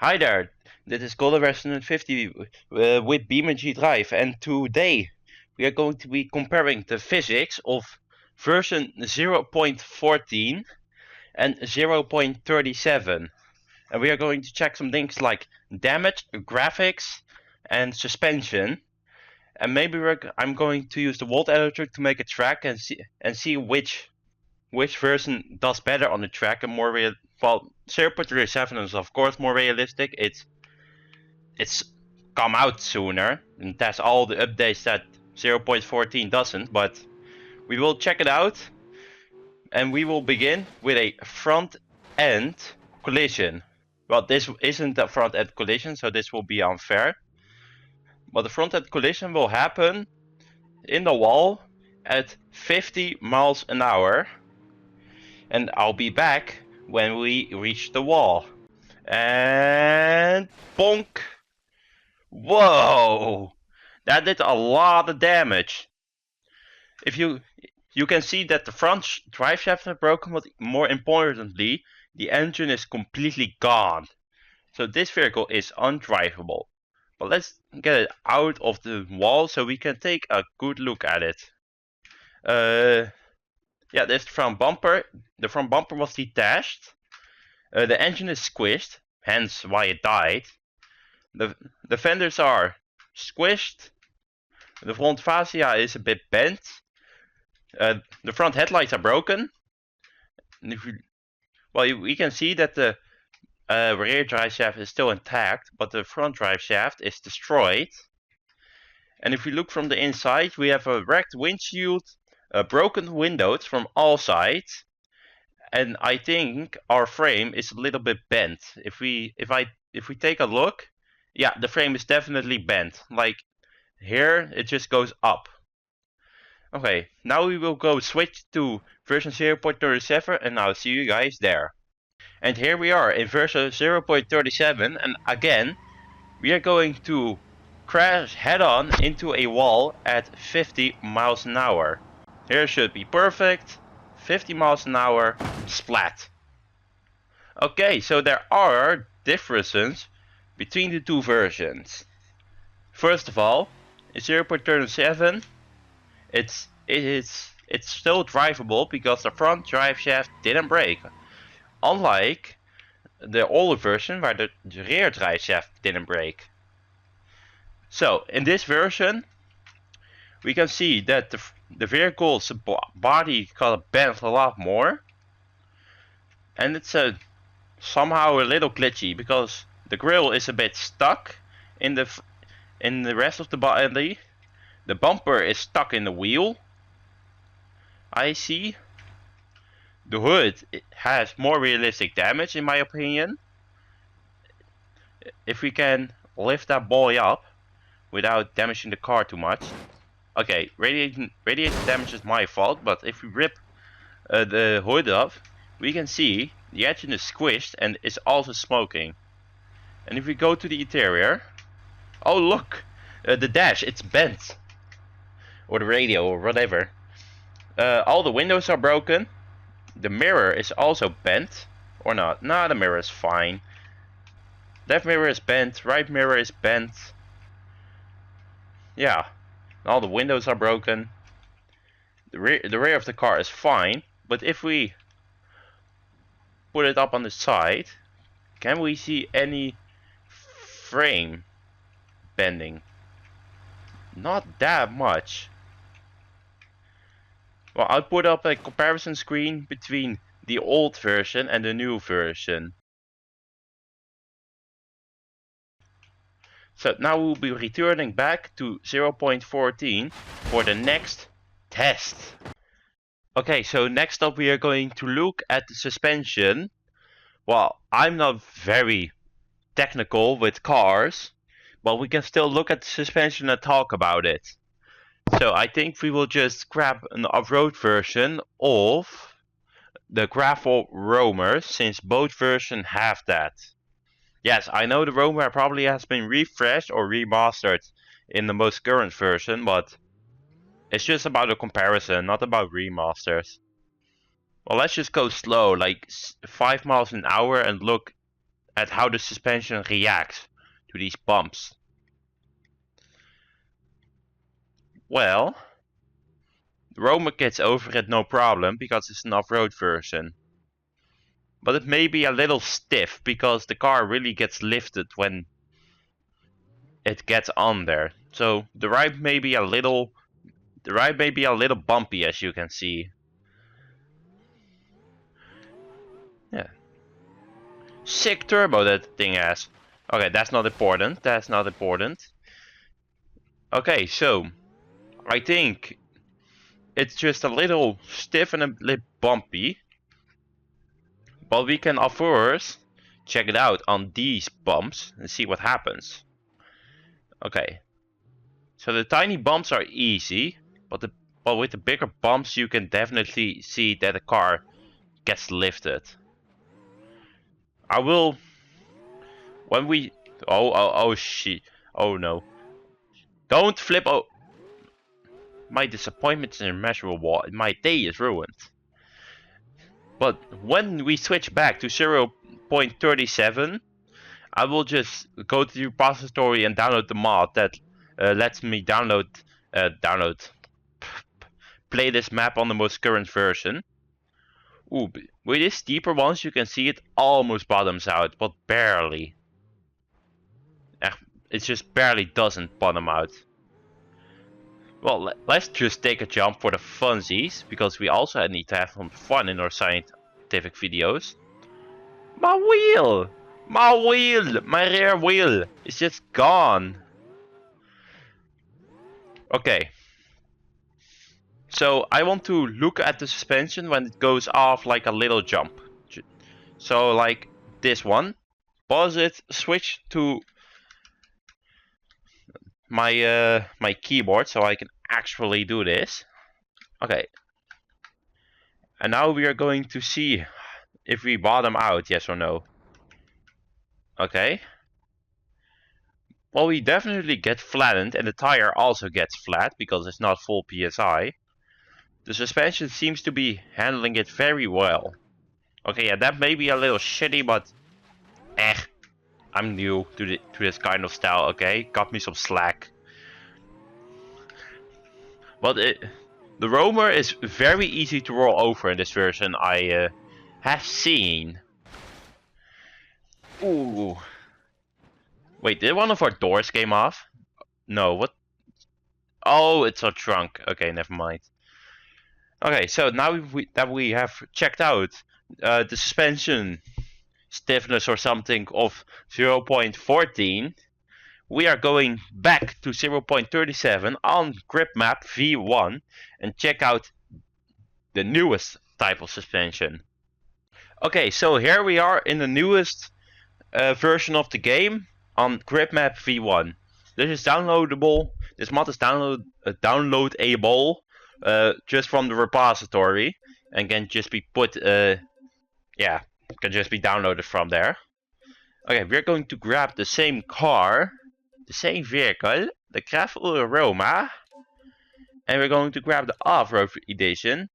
Hi there, this is Golden version 50 with BeamNG.Drive, and today we are going to be comparing the physics of version 0.14 and 0.37, and we are going to check some things like damage, graphics, and suspension, and maybe I'm going to use the Volt editor to make a track and see which version does better on the track and more real. Well, 0.37 is of course more realistic. It's come out sooner, and that's all the updates that 0.14 doesn't, but we will check it out, and we will begin with a front end collision. Well, this isn't a front end collision, so this will be unfair, but the front end collision will happen in the wall at 50 miles an hour, and I'll be back when we reach the wall. And bonk! Whoa! That did a lot of damage. If you can see that the front drive shaft is broken, but more importantly, the engine is completely gone. So this vehicle is undrivable. But let's get it out of the wall so we can take a good look at it. Yeah, this front bumper. The front bumper was detached. The engine is squished, hence why it died. The fenders are squished. The front fascia is a bit bent. The front headlights are broken. And we can see that the rear drive shaft is still intact, but the front drive shaft is destroyed. And if we look from the inside, we have a wrecked windshield, broken windows from all sides, and I think our frame is a little bit bent. If we take a look, yeah, the frame is definitely bent. Like here, it just goes up. Okay, now we will go switch to version 0.37 and I'll see you guys there. And here we are in version 0.37, and again, we are going to crash head on into a wall at 50 miles an hour. Here should be perfect, 50 miles an hour, splat. Okay, so there are differences between the two versions. First of all, in 0.37, it's still drivable because the front drive shaft didn't break, unlike the older version where the rear drive shaft didn't break. So in this version, we can see that the vehicle's body got bent a lot more, and it's somehow a little glitchy because the grille is a bit stuck in the rest of the body. The bumper is stuck in the wheel. I see. The hood has more realistic damage in my opinion. If we can lift that boy up without damaging the car too much. Okay, radiator damage is my fault, but if we rip the hood off, we can see the engine is squished and is also smoking. And if we go to the interior, oh look, the dash, it's bent. Or the radio or whatever. All the windows are broken. The mirror is also bent. Or not. Nah, the mirror is fine. Left mirror is bent. Right mirror is bent. Yeah. All the windows are broken. The rear of the car is fine. But if we put it up on the side, can we see any frame bending? Not that much. Well, I'll put up a comparison screen between the old version and the new version. So now we'll be returning back to 0.14 for the next test. Okay, so next up we are going to look at the suspension. Well, I'm not very technical with cars, but we can still look at the suspension and talk about it. So I think we will just grab an off-road version of the gravel roamer, since both versions have that. Yes, I know the roamer probably has been refreshed or remastered in the most current version, but it's just about a comparison, not about remasters. Well, let's just go slow, like 5 miles an hour, and look at how the suspension reacts to these bumps. Well, the Roamer gets over it no problem because it's an off-road version. But it may be a little stiff because the car really gets lifted when it gets on there. So the ride may be a little bumpy, as you can see. Yeah. Sick turbo that thing has. Okay, that's not important. That's not important. Okay, so I think it's just a little stiff and a little bumpy. But we can of course check it out on these bumps and see what happens. Okay. So the tiny bumps are easy, but with the bigger bumps you can definitely see that the car gets lifted. I will when we oh shit. Oh no. Don't flip. Oh, my disappointment is immeasurable. My day is ruined. But when we switch back to 0.37, I will just go to the repository and download the mod that lets me play this map on the most current version. Ooh, with these steeper ones you can see it almost bottoms out, but barely. It just barely doesn't bottom out. Well, let's just take a jump for the funsies, because we also need to have some fun in our scientific videos. My wheel! My wheel! My rear wheel is just gone. Okay. So I want to look at the suspension when it goes off like a little jump. So like this one. Pause it, switch to my keyboard so I can actually do this. Okay. And now we are going to see if we bottom out, yes or no. Okay. Well, we definitely get flattened and the tire also gets flat because it's not full PSI. The suspension seems to be handling it very well. Okay, yeah, that may be a little shitty, but I'm new to this kind of style, okay? Cut me some slack. But the roamer is very easy to roll over in this version, I have seen. Ooh. Wait, did one of our doors came off? No, what? Oh, it's our trunk. Okay, never mind. Okay, so now that we have checked out the suspension stiffness or something of 0.14, we are going back to 0.37 on grip map V1 and check out the newest type of suspension. Okay, so here we are in the newest version of the game on grip map V1. This is downloadable. This mod is downloadable just from the repository and can just be can just be downloaded from there. Okay, we're going to grab the same car, the same vehicle, the Gravel Roma, and we're going to grab the off-road edition.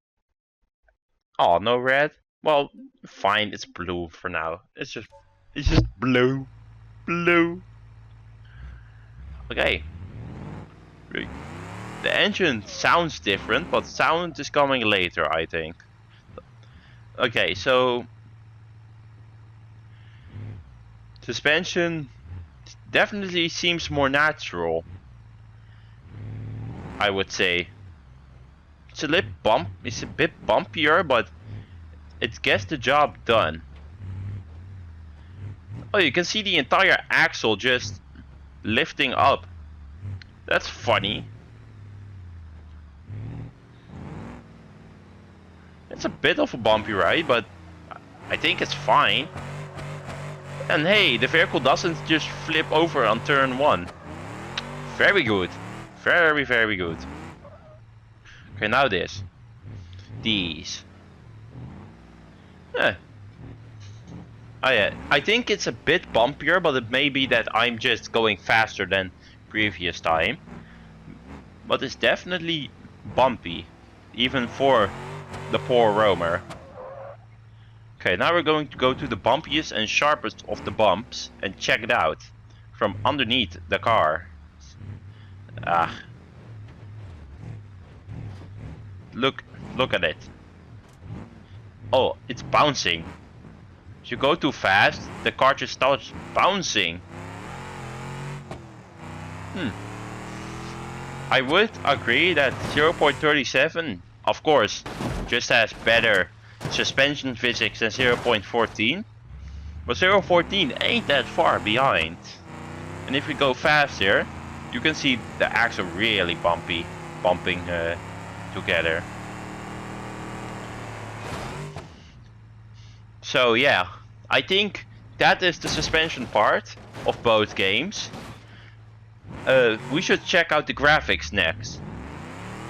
Oh, no red? Well, fine, it's blue for now. It's just blue. Blue. Okay. The engine sounds different, but sound is coming later, I think. Okay, so suspension definitely seems more natural, I would say. It's a bit bumpier, but it gets the job done. Oh, you can see the entire axle just lifting up. That's funny. It's a bit of a bumpy ride, but I think it's fine. And hey, the vehicle doesn't just flip over on turn 1. Very good. Very, very good. Okay, now this. These. Oh yeah, I think it's a bit bumpier, but it may be that I'm just going faster than previous time. But it's definitely bumpy, even for the poor roamer. Okay, now we're going to go to the bumpiest and sharpest of the bumps and check it out from underneath the car. Look at it. Oh, it's bouncing. If you go too fast, the car just starts bouncing. I would agree that 0.37, of course, just has better suspension physics than 0.14, but 0.14 ain't that far behind. And if we go faster, you can see the axle really bumping together. So yeah, I think that is the suspension part of both games. We should check out the graphics next.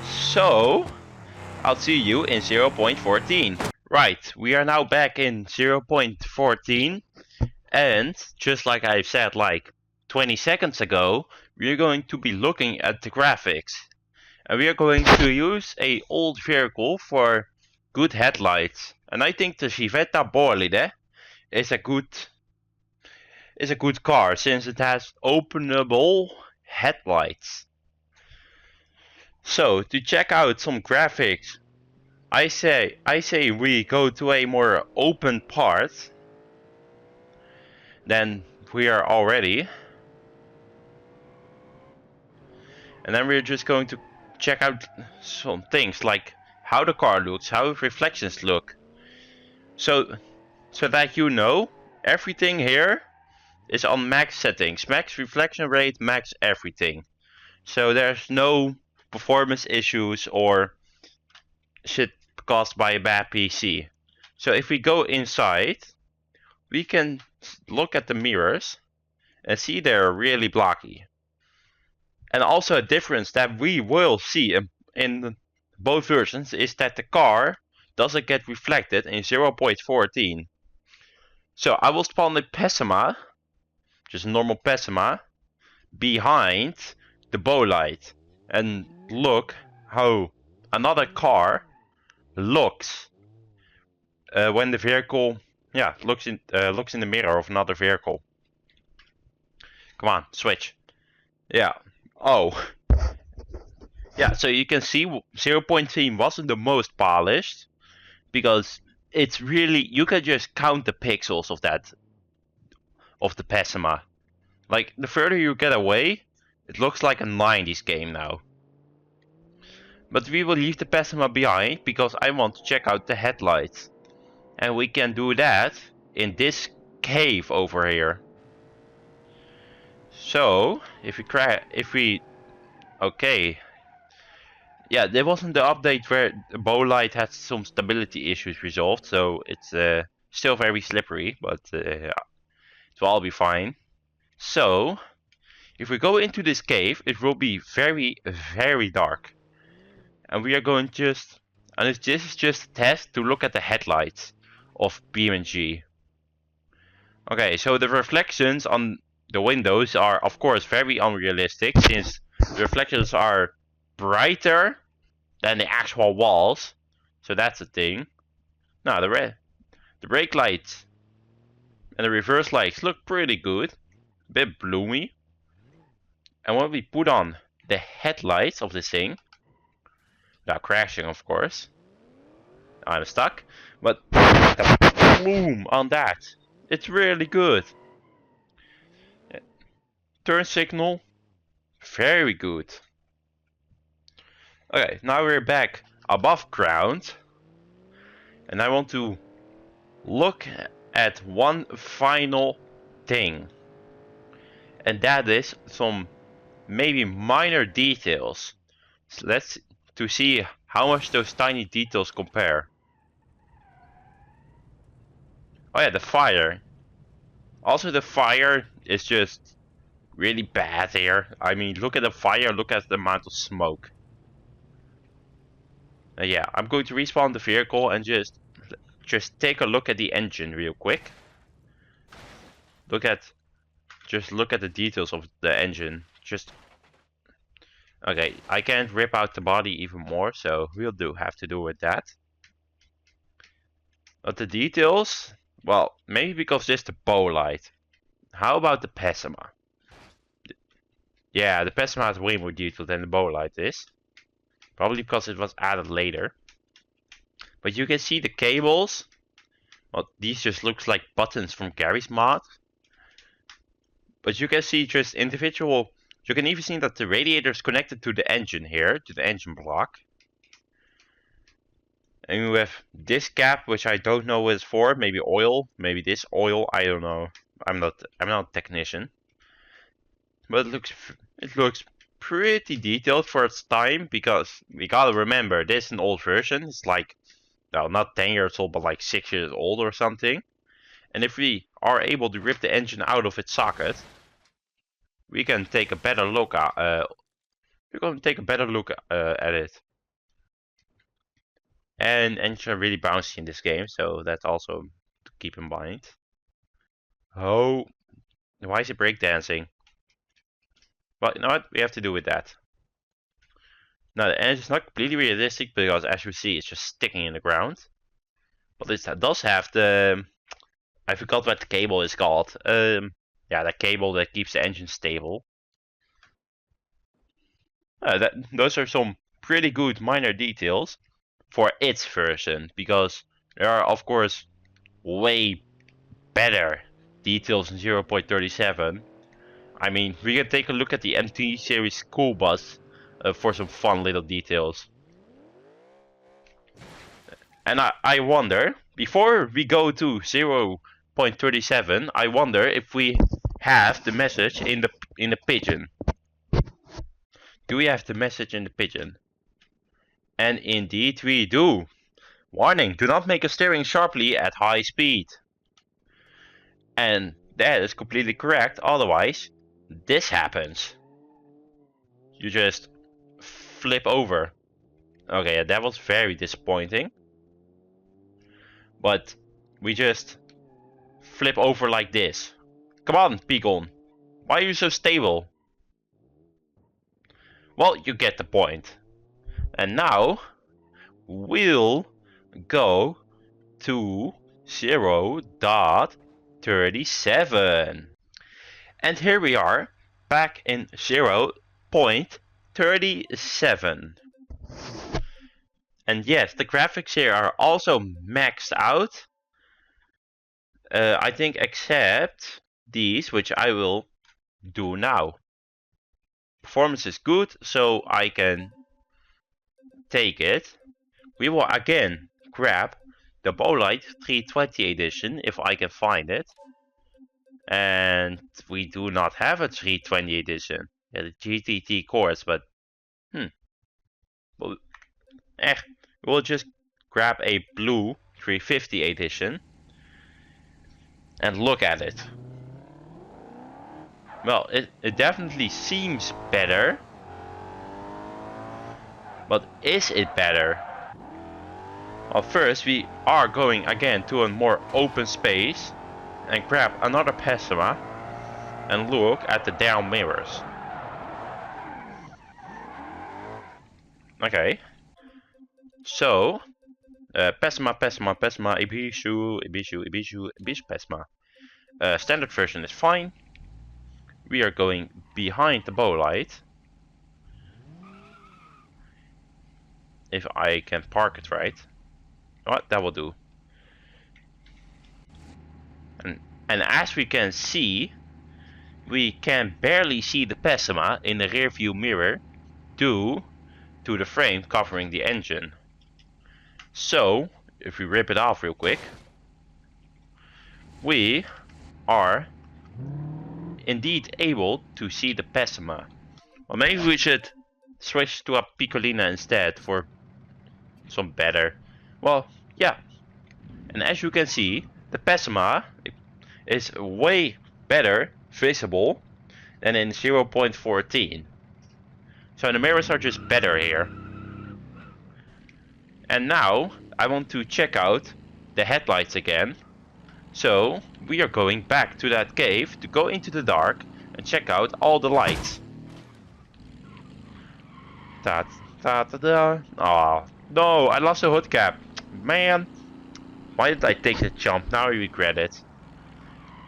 So, I'll see you in 0.14. Right, we are now back in 0.14, and just like I said like 20 seconds ago, we're going to be looking at the graphics. And we are going to use a old vehicle for good headlights. And I think the Civetta Bolide is a good car since it has openable headlights. So to check out some graphics, I say we go to a more open part than we are already. And then we're just going to check out some things like how the car looks, how reflections look. So that you know, everything here is on max settings, max reflection rate, max everything. So there's no performance issues or shit caused by a bad PC. So if we go inside, we can look at the mirrors and see they're really blocky. And also a difference that we will see in both versions is that the car doesn't get reflected in 0.14. So I will spawn the Pessima, just a normal Pessima, behind the bow light and look how another car looks when the vehicle looks in the mirror of another vehicle. Come on, switch. Yeah. Oh. Yeah, so you can see 0.3 wasn't the most polished because it's really, you can just count the pixels of the Pessima. Like the further you get away, it looks like a 90s game now. But we will leave the Pessima behind because I want to check out the headlights. And we can do that in this cave over here. So, okay. Yeah, there wasn't the update where the bow light had some stability issues resolved, so it's still very slippery, but it will all be fine. So, if we go into this cave, it will be very, very dark. And we are going this is just a test to look at the headlights of BeamNG. Okay, so the reflections on the windows are of course very unrealistic since the reflections are brighter than the actual walls. So that's the thing. Now the brake lights and the reverse lights look pretty good. A bit bloomy. And when we put on the headlights of this thing, without crashing of course, I'm stuck, but the bloom on that, it's really good. Turn signal, very good. Okay, now we're back above ground, and I want to look at one final thing, and that is some maybe minor details. So let's to see how much those tiny details compare. Oh yeah, the fire. Also, the fire is just really bad here. I mean, look at the fire, look at the amount of smoke. Yeah, I'm going to respawn the vehicle and just take a look at the engine real quick. Just look at the details of the engine. Okay, I can't rip out the body even more, so we'll have to do with that. But the details, well, maybe because this is the bow light. How about the plasma? Yeah, the plasma has way more detail than the bow light is. Probably because it was added later. But you can see the cables. Well, these just looks like buttons from Gary's mod. But you can see just individual. You can even see that the radiator is connected to the engine here, to the engine block. And you have this cap, which I don't know what it's for. Maybe oil, maybe this oil. I don't know. I'm not a technician. But it looks pretty detailed for its time, because we gotta remember this is an old version. It's like, well, not 10 years old, but like 6 years old or something. And if we are able to rip the engine out of its socket, we can take a better look at it. And engines are really bouncy in this game, so that's also to keep in mind. Oh, why is it breakdancing? Well, you know what? We have to do with that. Now, the engine is not completely realistic because, as you see, it's just sticking in the ground. But it does have the... I forgot what the cable is called. Yeah, that cable that keeps the engine stable. Those are some pretty good minor details for its version, because there are, of course, way better details in 0.37. I mean, we can take a look at the MT series school bus for some fun little details. And I wonder, before we go to 0.37, I wonder if we have the message in the pigeon. Do we have the message in the pigeon? And indeed we do. Warning, do not make a steering sharply at high speed. And that is completely correct, otherwise this happens. You just flip over. Okay, yeah, that was very disappointing. But we just flip over like this. Come on, Peagon. Why are you so stable? Well, you get the point. And now we'll go to 0.37. And here we are, back in 0.37. And yes, the graphics here are also maxed out. I think except these, which I will do now. Performance is good, so I can take it. We will again grab the Bowlight 320 edition if I can find it. And we do not have a 320 edition. Yeah, the GTT cores, but we'll just grab a blue 350 edition and look at it. Well, it definitely seems better. But is it better? Well, first we are going again to a more open space and grab another plasma and look at the down mirrors. Okay. So, plasma, Ibishu, plasma. Standard version is fine. We are going behind the bow light. If I can park it right. Oh, that will do. And as we can see, we can barely see the plasma in the rear view mirror due to the frame covering the engine. So, if we rip it off real quick, we are indeed able to see the plasma. Well, maybe we should switch to a Piccolina instead for some better. Well, yeah. And as you can see, the plasma is way better visible than in 0.14. So the mirrors are just better here. And now I want to check out the headlights again. So we are going back to that cave to go into the dark and check out all the lights. Oh no, I lost the hood cap. Man. Why did I take the jump? Now I regret it.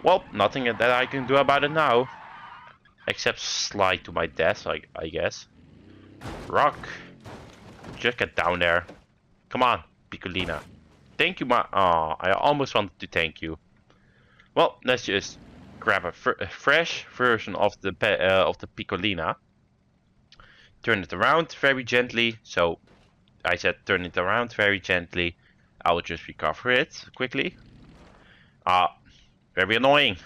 Well, nothing that I can do about it now. Except slide to my death, I guess. Rock. Just get down there. Come on, Piccolina. Thank you, I almost wanted to thank you. Well, let's just grab a fresh version of the Piccolina. Turn it around very gently. So, I said turn it around very gently. I will just recover it quickly. Very annoying.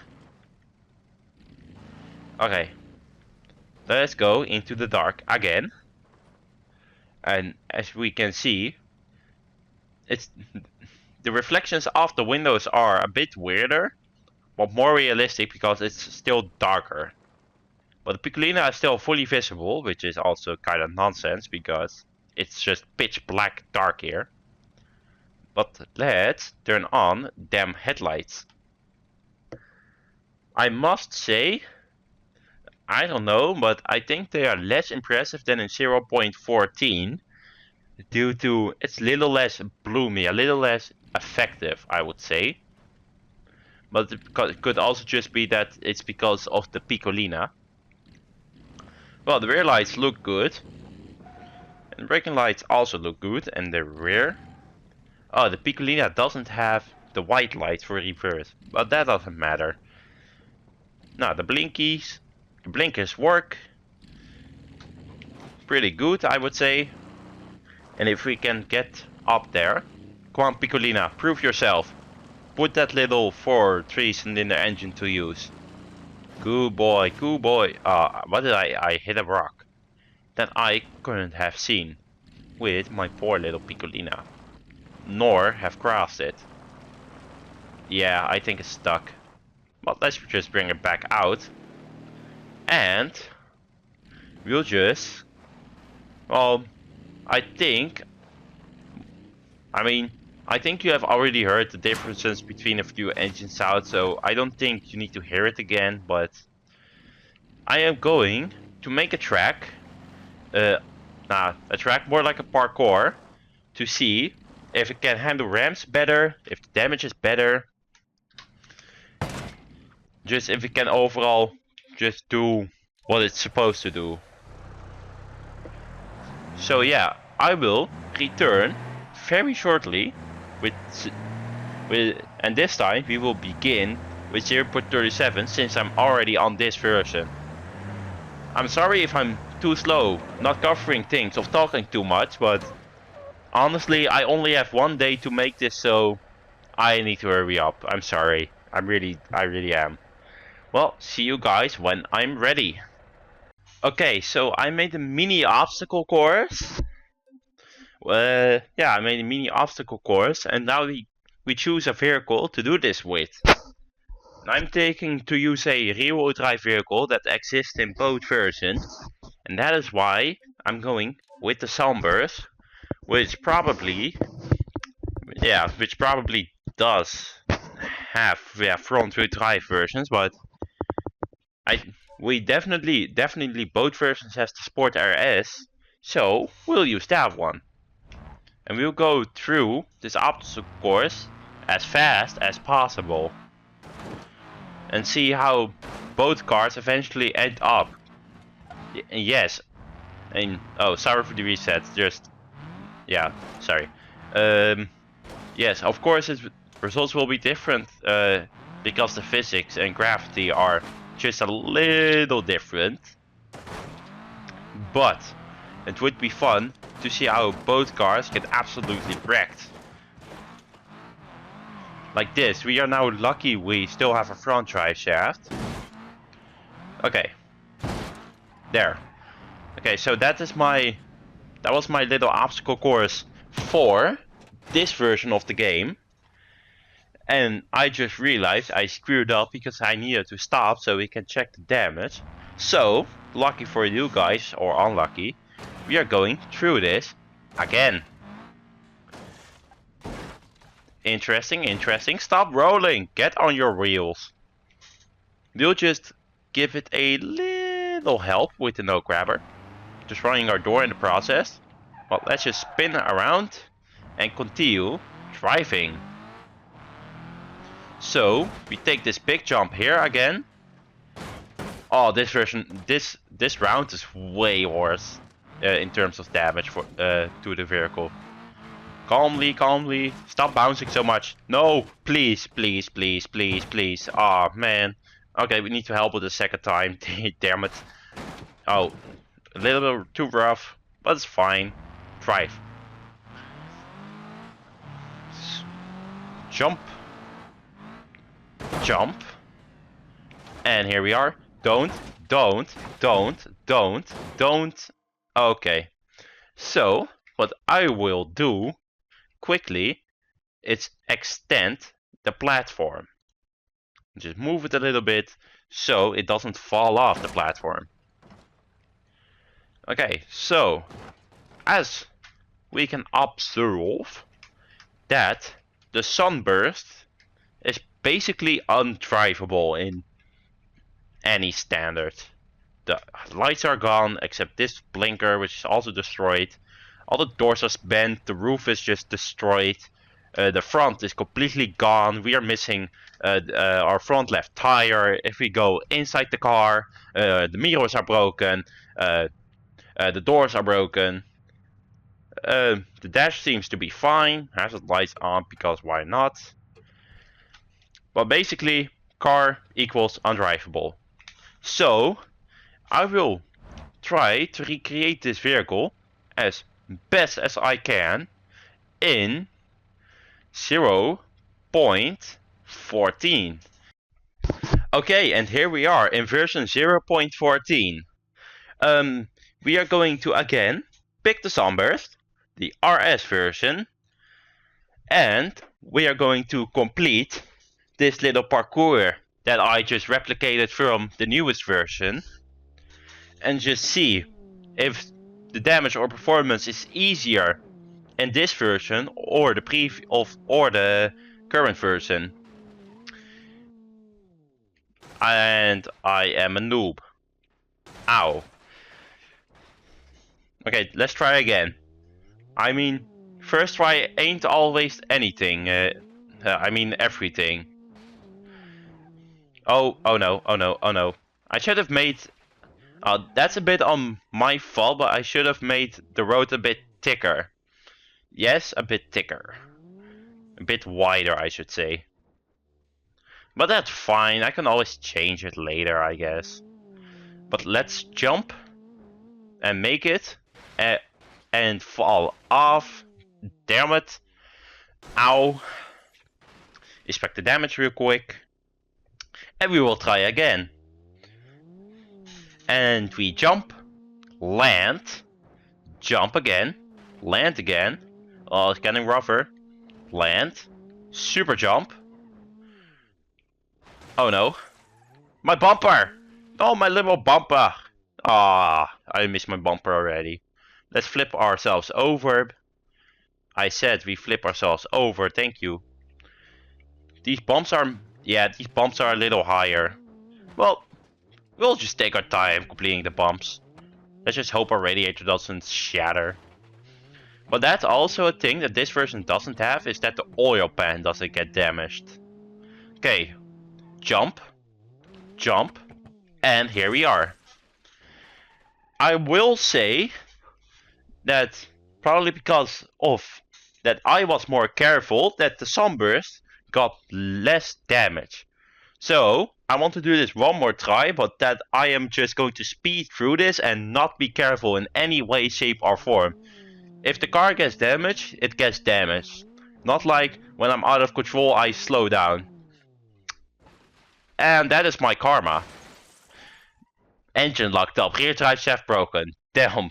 Okay. Let's go into the dark again. And as we can see, it's the reflections of the windows are a bit weirder, but more realistic because it's still darker. But the Piccolina is still fully visible, which is also kind of nonsense because it's just pitch black dark here. But let's turn on damn headlights. I must say, I don't know, but I think they are less impressive than in 0.14 due to it's a little less bloomy, a little less effective, I would say. But it could also just be that it's because of the Piccolina. Well, the rear lights look good. And the braking lights also look good, and the rear. Oh, the Piccolina doesn't have the white light for reverse, but that doesn't matter. Now, the blinkers work pretty good, I would say. And if we can get up there, come on, Piccolina, prove yourself. Put that little 4.3-cylinder engine to use. Good boy, good boy. What did I hit a rock that I couldn't have seen with my poor little Piccolina, nor have crossed it. Yeah, I think it's stuck. But let's just bring it back out. And we'll just, well, I think you have already heard the differences between a few engine sounds, so I don't think you need to hear it again, but I am going to make a track, a track more like a parkour, to see if it can handle ramps better, if the damage is better, just if it can overall just do what it's supposed to do. So yeah, I will return very shortly and this time we will begin with 0.37 since I'm already on this version. I'm sorry if I'm too slow, not covering things, of talking too much, but honestly I only have one day to make this, so I need to hurry up. I'm sorry. I really am. Well, see you guys when I'm ready. Okay, so I made a mini obstacle course. Yeah, I made a mini obstacle course, and now we choose a vehicle to do this with. I'm taking to use a rear-wheel drive vehicle that exists in both versions, and that is why I'm going with the Sunburst, which probably does have front-wheel drive versions, but we definitely both versions has the Sport RS, so we'll use that one. And we'll go through this obstacle course as fast as possible and see how both cars eventually end up. Yes, and oh, sorry for the reset. Just sorry. Yes, of course, its results will be different because the physics and gravity are just a little different. But it would be fun to see how both cars get absolutely wrecked. Like this, we are now lucky we still have a front drive shaft. Okay. There. Okay, so that was my little obstacle course for this version of the game. And I just realized I screwed up because I needed to stop so we can check the damage. So, lucky for you guys, or unlucky, we are going through this again. Interesting. Stop rolling. Get on your wheels. We'll just give it a little help with the no grabber. Destroying our door in the process. Well, let's just spin around and continue driving. So we take this big jump here again. Oh, this version, this round is way worse in terms of damage for to the vehicle. Calmly, calmly. Stop bouncing so much. No, please, please, please, please, please. Oh man. Okay, we need to help with the second time. Damn it. Oh, a little bit too rough, but it's fine. Drive. Jump. Jump. And here we are. Don't. Okay. So, what I will do quickly is extend the platform. Just move it a little bit so it doesn't fall off the platform. Okay, so as we can observe that the sunburst is basically undrivable in any standard. The lights are gone except this blinker, which is also destroyed. All the doors are bent, the roof is just destroyed. The front is completely gone. We are missing our front left tire. If we go inside the car, the mirrors are broken. The doors are broken. The dash seems to be fine. Hazard lights on because why not? But basically, car equals undrivable. So, I will try to recreate this vehicle as best as I can in 0.14. Okay, and here we are in version 0.14. We are going to again pick the Sunburst, the RS version, and we are going to complete this little parkour that I just replicated from the newest version, and just see if the damage or performance is easier in this version or the current version. And I am a noob. Ow. Okay, let's try again. I mean, first try ain't always anything. I mean everything. Oh no, oh no, oh no. I should have made... that's a bit on my fault, but I should have made the road a bit thicker. Yes, a bit thicker. A bit wider, I should say. But that's fine, I can always change it later, I guess. But let's jump and make it and fall off. Damn it. Ow. Inspect the damage real quick. And we will try again. And we jump, land, jump again, land again. Oh, it's getting rougher. Land, super jump. Oh no. My bumper! Oh, my little bumper! Ah, I missed my bumper already. Let's flip ourselves over. I said we flip ourselves over, thank you. These bumps are... yeah, these bumps are a little higher. Well, we'll just take our time completing the bumps. Let's just hope our radiator doesn't shatter. But that's also a thing that this version doesn't have, is that the oil pan doesn't get damaged. Okay, jump, jump, and here we are. I will say that probably because of that I was more careful, that the sunburst got less damage. So I want to do this one more try, but that I am just going to speed through this and not be careful in any way, shape or form. If the car gets damaged, it gets damaged. Not like when I'm out of control I slow down. And that is my karma. Engine locked up, rear drive shaft broken. Damn.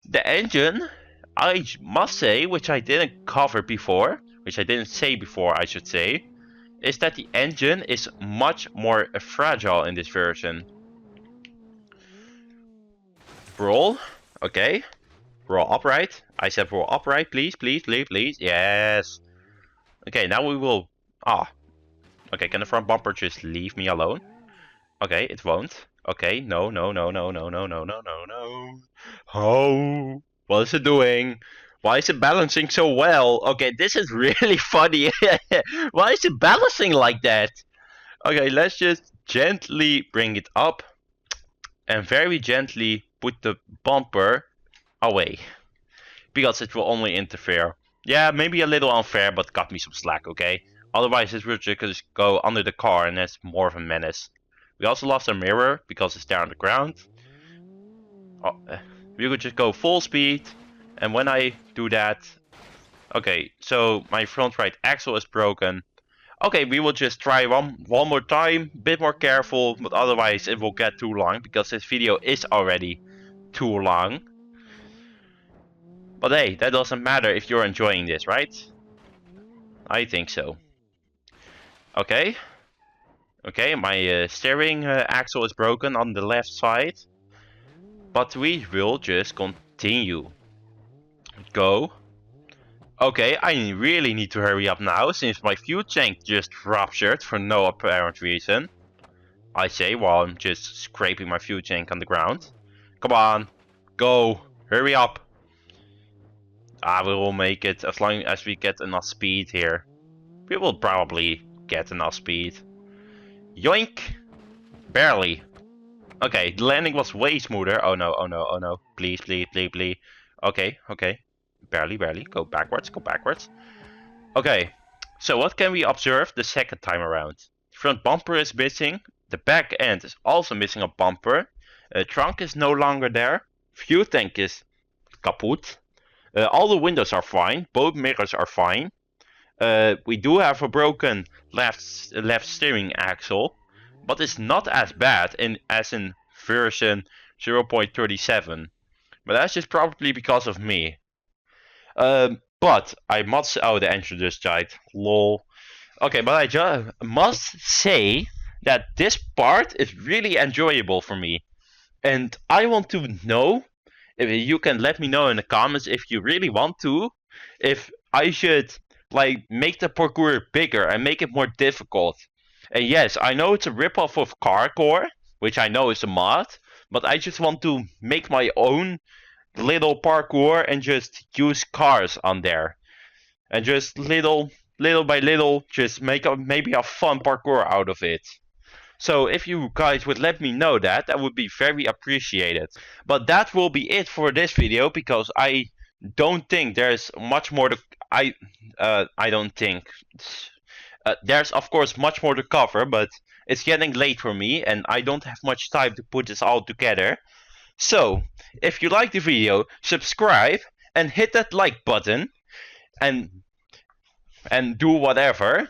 The engine, I must say, which I didn't cover before, which I didn't say before I should say, is that the engine is much more fragile in this version. Roll, okay. Roll upright. I said roll upright, please, please, please, please. Yes. Okay, now we will... ah. Okay, can the front bumper just leave me alone? Okay, it won't. Okay, no, no, no, no, no, no, no, no, no, no. Oh, what is it doing? Why is it balancing so well? Okay, this is really funny. Why is it balancing like that? Okay, let's just gently bring it up and very gently put the bumper away, because it will only interfere. Yeah, maybe a little unfair, but cut me some slack, okay? Otherwise it will just go under the car and that's more of a menace. We also lost our mirror because it's there on the ground. Oh, we could just go full speed, and when I do that... Okay, so my front right axle is broken. Okay, we will just try one more time, bit more careful, but otherwise it will get too long because this video is already too long. But hey, that doesn't matter if you're enjoying this, right? I think so. Okay. Okay, my steering axle is broken on the left side. But we will just continue. Go. Okay, I really need to hurry up now, since my fuel tank just ruptured for no apparent reason. I say while I'm just scraping my fuel tank on the ground. Come on, go, hurry up. We will make it as long as we get enough speed here. We will probably get enough speed. Yoink! Barely. Okay, the landing was way smoother. Oh no, oh no, oh no. Please, please, please, please. Okay, okay. Barely, barely. Go backwards, go backwards. Okay, so what can we observe the second time around? Front bumper is missing. The back end is also missing a bumper. Trunk is no longer there. Fuel tank is kaput. All the windows are fine. Both mirrors are fine. We do have a broken left steering axle, but it's not as bad as in version 0.37. But that's just probably because of me. But I must... Oh, the engine just died. Lol. Okay, but I just must say that this part is really enjoyable for me. And I want to know, if you can let me know in the comments if you really want to, if I should like make the parkour bigger and make it more difficult. And yes, I know it's a ripoff of Carcore, which I know is a mod, but I just want to make my own little parkour and just use cars on there. And just little by little, just make maybe a fun parkour out of it. So if you guys would let me know that would be very appreciated. But that will be it for this video, because I don't think there's much more to... I don't think... there's of course much more to cover, but it's getting late for me and I don't have much time to put this all together. So, if you like the video, subscribe and hit that like button and do whatever.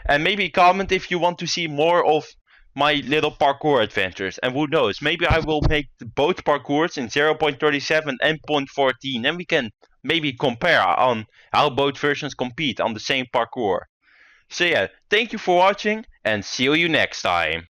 And maybe comment if you want to see more of my little parkour adventures. And who knows, maybe I will make both parkours in 0.37 and 0.14, and we can maybe compare on how both versions compete on the same parkour. So yeah, thank you for watching and see you next time.